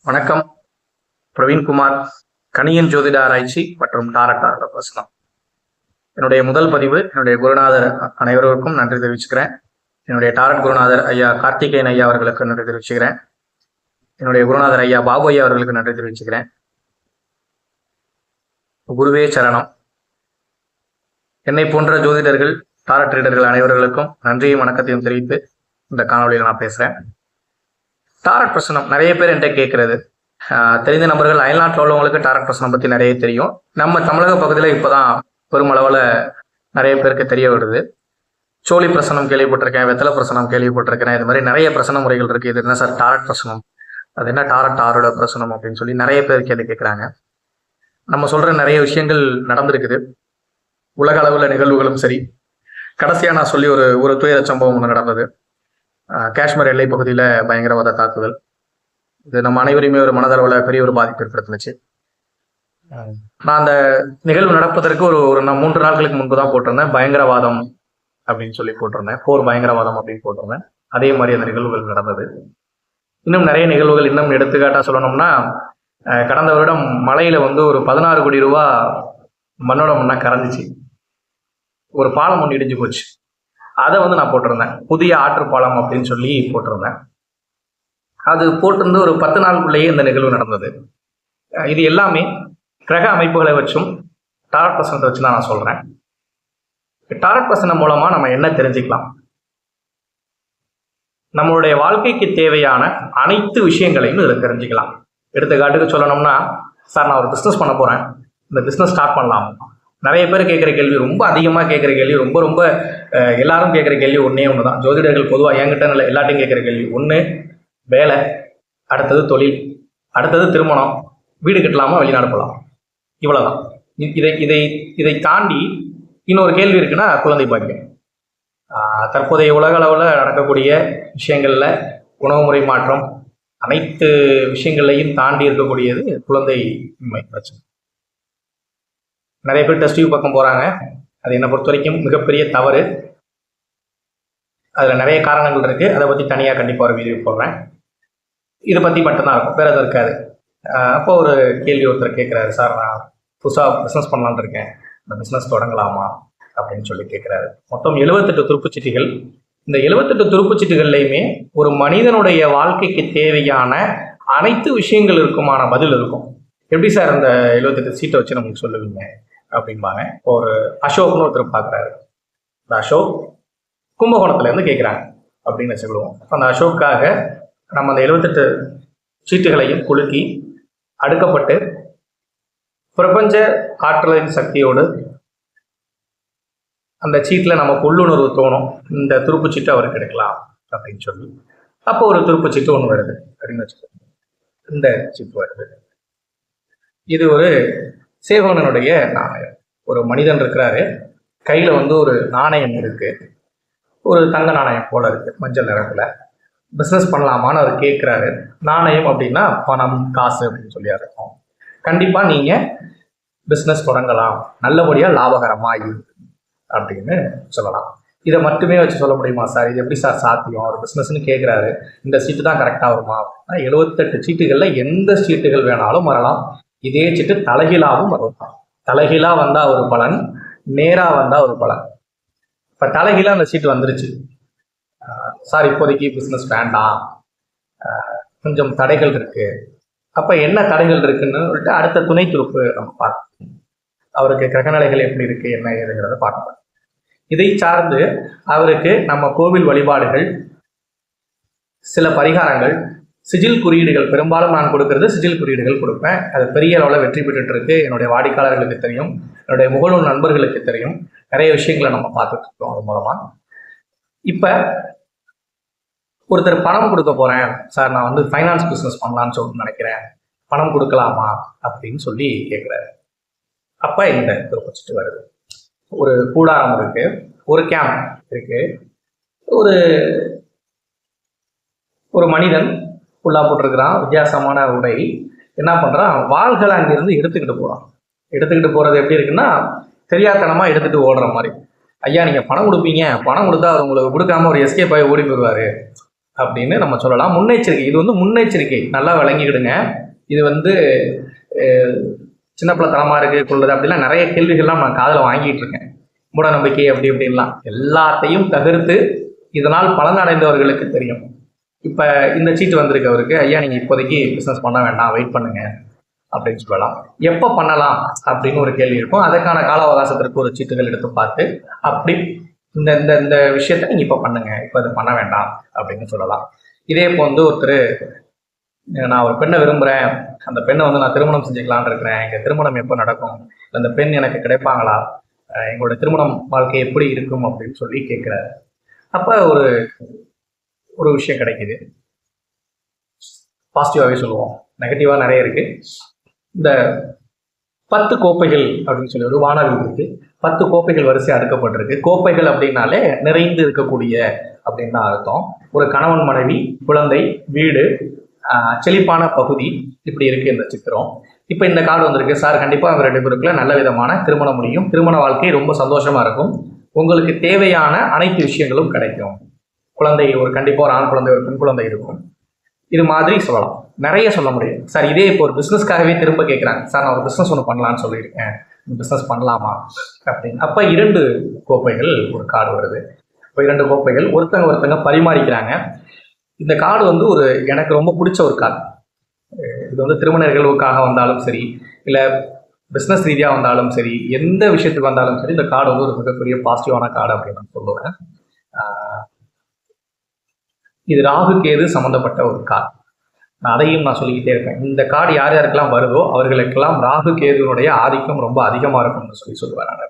வணக்கம். பிரவீன்குமார், கணியன் ஜோதிட ஆராய்ச்சி மற்றும் டாரட் பிரசனம். என்னுடைய முதல் பதிவு என்னுடைய குருநாதர் அனைவருக்கும் நன்றி தெரிவிச்சுக்கிறேன். என்னுடைய டாரட் குருநாதர் ஐயா கார்த்திகேயன் ஐயா அவர்களுக்கு நன்றி தெரிவிச்சுக்கிறேன். என்னுடைய குருநாதர் ஐயா பாபு ஐயா அவர்களுக்கு நன்றி தெரிவிச்சுக்கிறேன். குருவே சரணம். என்னை போன்ற ஜோதிடர்கள், டாரட் ரீடர்கள் அனைவர்களுக்கும் நன்றியும் வணக்கத்தையும் தெரிவித்து இந்த காணொலியில் நான் பேசுகிறேன். டாரட் பிரசனம் நிறைய பேர் என்கிட்ட கேட்கறது, தெரிந்த நபர்கள் அயல்நாட்டில் உள்ளவங்களுக்கு டாரட் பிரசனம் பற்றி நிறைய தெரியும். நம்ம தமிழக பகுதியில் இப்போதான் பெருமளவில் நிறைய பேருக்கு தெரிய வருது. சோழி பிரசனம் கேள்விப்பட்டிருக்கேன், வெத்தலை பிரசனம் கேள்விப்பட்டிருக்கேன். இது மாதிரி நிறைய பிரசன முறைகள் இருக்குது. இது என்ன சார் டாரட் பிரசனம், அது என்ன டாரட் ஆரோட பிரசனம் அப்படின்னு சொல்லி நிறைய பேர் கேள்வி கேட்குறாங்க. நம்ம சொல்கிற நிறைய விஷயங்கள் நடந்திருக்குது, உலக அளவில் நிகழ்வுகளும் சரி. கடைசியாக நான் சொல்லி ஒரு துயர சம்பவம் ஒன்று நடந்தது. காஷ்மீர் எல்லை பகுதியில் பயங்கரவாத தாக்குதல். இது நம்ம அனைவரையுமே ஒரு மனதளவில் பெரிய ஒரு பாதிப்பு ஏற்படுத்துனுச்சு. நான் அந்த நிகழ்வு நடப்பதற்கு நான் 3 நாட்களுக்கு முன்பு தான் போட்டிருந்தேன். பயங்கரவாதம் அப்படின்னு சொல்லி போட்டிருந்தேன், போர் பயங்கரவாதம் அப்படின்னு போட்டிருந்தேன். அதே மாதிரி அந்த நிகழ்வுகள் நடந்தது. இன்னும் நிறைய நிகழ்வுகள், இன்னும் எடுத்துக்காட்டாக சொல்லணும்னா, கடந்த வருடம் மலையில் ஒரு 16 கோடி ரூபா மண்ணோட மண்ணா கறந்துச்சு. ஒரு பாலம் ஒன்று இடிஞ்சு போச்சு. அதை நான் போட்டிருந்தேன், புதிய ஆற்றுப்பாலம் அப்படின்னு சொல்லி போட்டிருந்தேன். அது போட்டிருந்து ஒரு 10 நாளுக்குள்ளேயே இந்த நிகழ்வு நடந்தது. இது எல்லாமே கிரக அமைப்புகளை வச்சும் டாரட் பிரசனத்தை வச்சு தான் நான் சொல்கிறேன். டாரட் பிரசனம் மூலமாக நம்ம என்ன தெரிஞ்சுக்கலாம்? நம்மளுடைய வாழ்க்கைக்கு தேவையான அனைத்து விஷயங்களையும் இதில் தெரிஞ்சுக்கலாம். எடுத்துக்காட்டுக்கு சொல்லணும்னா, சார் நான் ஒரு பிஸ்னஸ் பண்ண போகிறேன், இந்த பிஸ்னஸ் ஸ்டார்ட் பண்ணலாம். நிறைய பேர் கேட்குற கேள்வி, ரொம்ப அதிகமாக கேட்குற கேள்வி, ரொம்ப எல்லாரும் கேட்குற கேள்வி ஒன்றே ஒன்று தான். ஜோதிடர்கள் பொதுவாக என்கிட்ட இல்லை, எல்லாத்தையும் கேட்குற கேள்வி ஒன்று வேலை, அடுத்தது தொழில், அடுத்தது திருமணம், வீடு கட்டலாமா, வெளிநாடு போகலாம், இவ்வளோதான். இதை தாண்டி இன்னொரு கேள்வி இருக்குன்னா குழந்தை பாக்கியம். தற்போதைய உலக அளவில் நடக்கக்கூடிய விஷயங்களில் உணவு முறை மாற்றம், அனைத்து விஷயங்களையும் தாண்டி இருக்கக்கூடியது குழந்தையின்மை பிரச்சனை. நிறைய பேர் டெஸ்ட் டியூப் பக்கம் போகிறாங்க. அது என்னை பொறுத்த வரைக்கும் மிகப்பெரிய தவறு. அதில் நிறைய காரணங்கள் இருக்குது, அதை பற்றி தனியாக கண்டிப்பாக ஒரு வீடியோ போடுறேன். இதை பற்றி மட்டும்தான் இருக்கும், வேறு எதுவும் இருக்காது. அப்போ ஒரு கேள்வி ஒருத்தர் கேட்குறாரு, சார் நான் புதுசாக பிஸ்னஸ் பண்ணலான்னு இருக்கேன், இந்த பிஸ்னஸ் தொடங்கலாமா அப்படின்னு சொல்லி கேட்குறாரு. மொத்தம் 78 துருப்புச்சீட்டுகள். இந்த 78 துருப்புச்சீட்டுகள்லையுமே ஒரு மனிதனுடைய வாழ்க்கைக்கு தேவையான அனைத்து விஷயங்கள் இருக்குமான பதில் இருக்கும். எப்படி சார் இந்த 78 சீட்டை வச்சு நமக்கு சொல்லுவீங்க அப்படிம்பாங்க. இப்போ ஒரு அசோக்னு ஒருத்தர் பார்க்குறாரு. இந்த அசோக் கும்பகோணத்துலேருந்து கேட்குறாங்க அப்படின்னு வச்சுக்கிடுவோம். அந்த அசோக்காக நம்ம அந்த 78 சீட்டுகளையும் குலுக்கி அடுக்கப்பட்டு பிரபஞ்ச ஆற்றலின் சக்தியோடு அந்த சீட்டில் நமக்கு உள்ளுணர்வு தோணும், இந்த துருப்புச்சீட்டு அவருக்கு எடுக்கலாம் அப்படின்னு சொல்லி. அப்போ ஒரு துருப்புச்சீட்டு ஒன்று வருது அப்படின்னு வச்சுக்கோங்க. இந்த சீட்டு வருது. இது ஒரு சேவகனுடைய நாணயம். ஒரு மனிதன் இருக்கிறாரு, கையில் ஒரு நாணயம் இருக்கு, ஒரு தங்க நாணயம் போல இருக்கு, மஞ்சள் நிறத்தில். பிஸ்னஸ் பண்ணலாமான்னு அவர் கேட்குறாரு. நாணயம் அப்படின்னா பணம், காசு அப்படின்னு சொல்லி அர்த்தம். கண்டிப்பாக நீங்கள் பிஸ்னஸ் தொடங்கலாம், நல்லபடியாக லாபகரமாக இருக்கு அப்படின்னு சொல்லலாம். இதை மட்டுமே வச்சு சொல்ல முடியுமா சார்? இது எப்படி சார் சாத்தியம்? ஒரு பிஸ்னஸ்ன்னு கேட்குறாரு, இந்த சீட்டு தான் கரெக்டாக வருமா? 78 சீட்டுகளில் எந்த சீட்டுகள் வேணாலும் வரலாம். இதே சீட்டு தலைகீழாகவும் வரலாம். தலைகீழா வந்தால் ஒரு பலன், நேராக வந்தால் ஒரு பலன். இப்போ தலைகீழாக அந்த சீட்டு வந்துருச்சு, சார் இப்போதைக்கு பிஸ்னஸ் வேண்டாம், கொஞ்சம் தடைகள் இருக்கு. அப்போ என்ன தடைகள் இருக்குன்னு சொல்லிட்டு அடுத்த துணை துருப்பு நம்ம பார்க்கணும். அவருக்கு கிரகநிலைகள் எப்படி இருக்கு, என்ன ஏதுங்கிறத பார்க்கணும். இதை சார்ந்து அவருக்கு நம்ம கோவில் வழிபாடுகள், சில பரிகாரங்கள், சிஜில் குறியீடுகள், பெரும்பாலும் நான் கொடுக்கறது சிஜில் குறியீடுகள் கொடுப்பேன். அது பெரிய அளவில் வெற்றி பெற்றுட்டு இருக்கு. என்னுடைய வாடிக்கையாளர்களுக்கு தெரியும், என்னுடைய முகநூல் நண்பர்களுக்கு தெரியும். நிறைய விஷயங்களை நம்ம பார்த்துட்டு இருக்கோம் அது மூலமா. இப்போ ஒருத்தர் பணம் கொடுக்க போறேன் சார், நான் ஃபைனான்ஸ் பிஸ்னஸ் பண்ணலான்னு சொல்லிட்டு நினைக்கிறேன், பணம் கொடுக்கலாமா அப்படின்னு சொல்லி கேட்குறாரு. அப்போ இந்த துருப்புச்சீட்டு வருது. ஒரு கூடாரம் இருக்கு, ஒரு கேம்ப் இருக்கு, ஒரு மனிதன் ஃபுல்லாக போட்டிருக்கிறான், வித்தியாசமான உடை. என்ன பண்ணுறான், வாள்களை அங்கிருந்து எடுத்துக்கிட்டு போகிறான். எடுத்துக்கிட்டு போகிறது எப்படி இருக்குன்னா, தெரியாதனமாக எடுத்துகிட்டு ஓடுற மாதிரி. ஐயா நீங்கள் பணம் கொடுப்பீங்க, பணம் கொடுத்தா அவர் உங்களுக்கு கொடுக்காம ஒரு எஸ்கேப் ஆகி ஓடி போயிடுவார் அப்படின்னு நம்ம சொல்லலாம். முன்னெச்சரிக்கை, இது வந்து முன்னெச்சரிக்கை, நல்லா விளங்கிக்கிடுங்க. இது வந்து சின்ன பிள்ளைத்தனமா இருக்கு கொள்ளுது அப்படிலாம் நிறைய கேள்விகள்லாம் நான் காதில் வாங்கிட்டு இருக்கேன். மூட நம்பிக்கை அப்படி இப்படின்லாம் எல்லாத்தையும் தவிர்த்து இதனால் பலன் அடைந்தவர்களுக்கு தெரியும். இப்போ இந்த சீட்டு வந்திருக்கு அவருக்கு, ஐயா நீங்கள் இப்போதைக்கு பிஸ்னஸ் பண்ண வேண்டாம், வெயிட் பண்ணுங்க அப்படின்னு சொல்லலாம். எப்போ பண்ணலாம் அப்படின்னு ஒரு கேள்வி இருக்கும். அதற்கான கால அவகாசத்திற்கு ஒரு சீட்டுகள் எடுத்து பார்த்து அப்படி இந்த இந்த இந்த விஷயத்த நீங்கள் இப்போ பண்ணுங்க, இப்போ அது பண்ண வேண்டாம் அப்படின்னு சொல்லலாம். இதே இப்போ வந்து ஒருத்தர், நான் ஒரு பெண்ணை விரும்புகிறேன், அந்த பெண்ணை வந்து நான் திருமணம் செஞ்சுக்கலான்னு இருக்கிறேன், எங்கள் திருமணம் எப்போ நடக்கும், அந்த பெண் எனக்கு கிடைப்பாங்களா, எங்களோட திருமணம் வாழ்க்கை எப்படி இருக்கும் அப்படின்னு சொல்லி கேட்குறாரு. அப்போ ஒரு ஒரு விஷயம் கிடைக்குது. பாசிட்டிவாகவே சொல்லுவோம், நெகட்டிவாக நிறைய இருக்குது. இந்த 10 கோப்பைகள் அப்படின்னு சொல்லி ஒரு வானவில் இருக்கு. 10 கோப்பைகள் வரிசை அடுக்கப்பட்டிருக்கு. கோப்பைகள் அப்படின்னாலே நிறைந்து இருக்கக்கூடிய அப்படின்னு தான் அர்த்தம். ஒரு கணவன் மனைவி, குழந்தை, வீடு, செழிப்பான பகுதி, இப்படி இருக்கு இந்த சித்திரம். இப்போ இந்த கார்டு வந்திருக்கு. சார் கண்டிப்பாக அவங்க 2 பேருக்குள்ள நல்ல விதமான திருமணம் முடியும், திருமண வாழ்க்கை ரொம்ப சந்தோஷமா இருக்கும், உங்களுக்கு தேவையான அனைத்து விஷயங்களும் கிடைக்கும், குழந்தை ஒரு கண்டிப்பாக ஒரு ஆண் குழந்தை ஒரு பெண் குழந்தை இருக்கும், இது மாதிரி சொல்லலாம். நிறைய சொல்ல முடியும். சார் இதே இப்போ ஒரு பிஸ்னஸ்க்காகவே திரும்ப கேட்குறாங்க, சார் நான் ஒரு பிஸ்னஸ் ஒன்று பண்ணலான்னு சொல்லியிருக்கேன், பிஸ்னஸ் பண்ணலாமா அப்படின்னு. அப்போ 2 கோப்பைகள் ஒரு கார்டு வருது. இப்போ 2 கோப்பைகள் ஒருத்தங்க பரிமாறிக்கிறாங்க. இந்த கார்டு வந்து ஒரு எனக்கு ரொம்ப பிடிச்ச ஒரு கார்டு. இது வந்து திருமண நிகழ்வுக்காக வந்தாலும் சரி, இல்லை பிஸ்னஸ் ரீதியாக வந்தாலும் சரி, எந்த விஷயத்துக்கு வந்தாலும் சரி, இந்த கார்டு வந்து ஒரு மிகப்பெரிய பாசிட்டிவான கார்டு அப்படின்னு நான் சொல்லுவேன். இது ராகு கேது சம்மந்தப்பட்ட ஒரு கார்டு. அதையும் நான் சொல்லிக்கிட்டே இருப்பேன். இந்த கார்டு யார் யாருக்கெல்லாம் வருதோ அவர்களுக்கெல்லாம் ராகு கேதுனுடைய ஆதிக்கம் ரொம்ப அதிகமாக இருக்கும்னு சொல்லுவேன் நான்.